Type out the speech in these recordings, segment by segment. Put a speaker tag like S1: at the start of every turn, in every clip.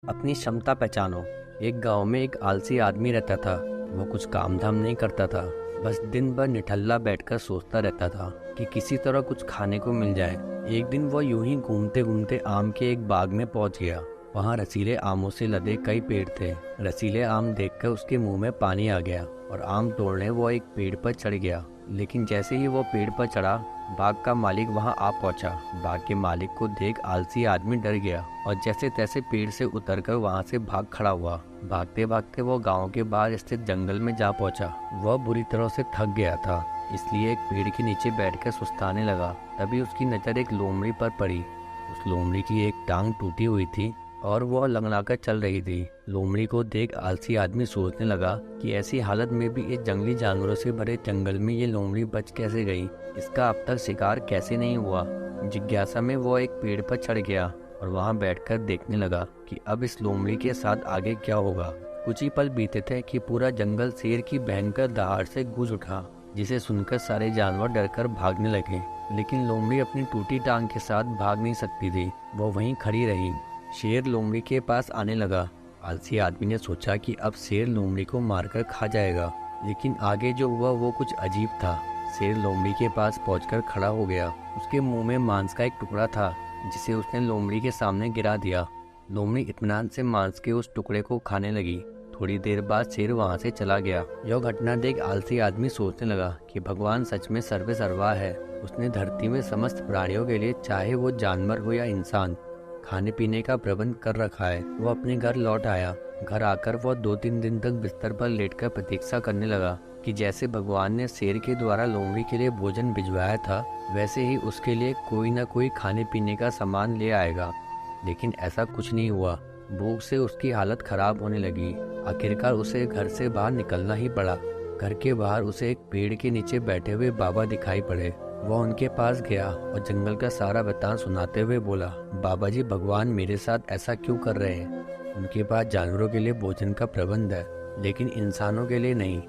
S1: अपनी क्षमता पहचानो। एक गांव में एक आलसी आदमी रहता था। वो कुछ काम धाम नहीं करता था, बस दिन भर निठल्ला बैठकर सोचता रहता था कि किसी तरह कुछ खाने को मिल जाए। एक दिन वो यूं ही घूमते घूमते आम के एक बाग में पहुंच गया। वहां रसीले आमों से लदे कई पेड़ थे। रसीले आम देखकर उसके मुंह में पानी आ गया और आम तोड़ने वो एक पेड़ पर चढ़ गया। लेकिन जैसे ही वो पेड़ पर चढ़ा, बाग का मालिक वहां आ पहुंचा। बाग के मालिक को देख आलसी आदमी डर गया और जैसे तैसे पेड़ से उतरकर वहां से भाग खड़ा हुआ। भागते भागते वो गांव के बाहर स्थित जंगल में जा पहुंचा। वह बुरी तरह से थक गया था, इसलिए एक पेड़ के नीचे बैठकर सुस्ताने लगा। तभी उसकी नजर एक लोमड़ी पर पड़ी। उस लोमड़ी की एक टांग टूटी हुई थी और वह लंगड़ाकर चल रही थी। लोमड़ी को देख आलसी आदमी सोचने लगा कि ऐसी हालत में भी इस जंगली जानवरों से भरे जंगल में ये लोमड़ी बच कैसे गई, इसका अब तक शिकार कैसे नहीं हुआ। जिज्ञासा में वो एक पेड़ पर चढ़ गया और वहां बैठकर देखने लगा कि अब इस लोमड़ी के साथ आगे क्या होगा। कुछ ही पल बीते थे कि पूरा जंगल शेर की भयंकर दहाड़ से गूंज उठा, जिसे सुनकर सारे जानवर डरकर भागने लगे। लेकिन लोमड़ी अपनी टूटी टांग के साथ भाग नहीं सकती थी, वो वहीं खड़ी रही। शेर लोमड़ी के पास आने लगा। आलसी आदमी ने सोचा कि अब शेर लोमड़ी को मारकर खा जाएगा, लेकिन आगे जो हुआ वो कुछ अजीब था। शेर लोमड़ी के पास पहुंचकर खड़ा हो गया। उसके मुंह में मांस का एक टुकड़ा था, जिसे उसने लोमड़ी के सामने गिरा दिया। लोमड़ी इत्मीनान से मांस के उस टुकड़े को खाने लगी। थोड़ी देर बाद शेर वहां से चला गया। यह घटना देख आलसी आदमी सोचने लगा कि भगवान सच में सर्वे सर्वा है। उसने धरती में समस्त प्राणियों के लिए, चाहे वो जानवर हो या इंसान, खाने पीने का प्रबंध कर रखा है। वो अपने घर लौट आया। घर आकर वो 2-3 दिन तक बिस्तर पर लेटकर प्रतीक्षा करने लगा कि जैसे भगवान ने शेर के द्वारा लोमड़ी के लिए भोजन भिजवाया था, वैसे ही उसके लिए कोई न कोई खाने पीने का सामान ले आएगा। लेकिन ऐसा कुछ नहीं हुआ। भूख से उसकी हालत खराब होने लगी। आखिरकार उसे घर से बाहर निकलना ही पड़ा। घर के बाहर उसे एक पेड़ के नीचे बैठे हुए बाबा दिखाई पड़े। वह उनके पास गया और जंगल का सारा वृत्तांत सुनाते हुए बोला, बाबा जी, भगवान मेरे साथ ऐसा क्यों कर रहे हैं? उनके पास जानवरों के लिए भोजन का प्रबंध है, लेकिन इंसानों के लिए नहीं।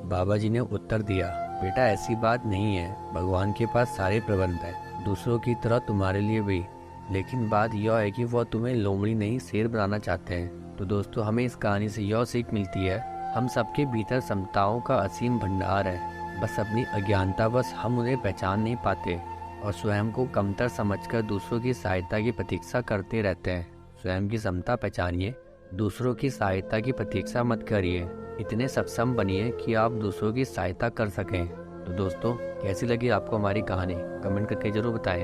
S1: बाबा जी ने उत्तर दिया, बेटा ऐसी बात नहीं है। भगवान के पास सारे प्रबंध है, दूसरों की तरह तुम्हारे लिए भी। लेकिन बात यह है कि वह तुम्हें लोमड़ी नहीं शेर बनाना चाहते हैं। तो दोस्तों, हमें इस कहानी से यह सीख मिलती है, हम सबके भीतर क्षमताओं का असीम भंडार है। बस अपनी अज्ञानतावश हम उन्हें पहचान नहीं पाते और स्वयं को कमतर समझकर दूसरों की सहायता की प्रतीक्षा करते रहते हैं। स्वयं की क्षमता पहचानिए, दूसरों की सहायता की प्रतीक्षा मत करिए। इतने सक्षम बनिए कि आप दूसरों की सहायता कर सकें। तो दोस्तों, कैसी लगी आपको हमारी कहानी? कमेंट करके जरूर बताएं।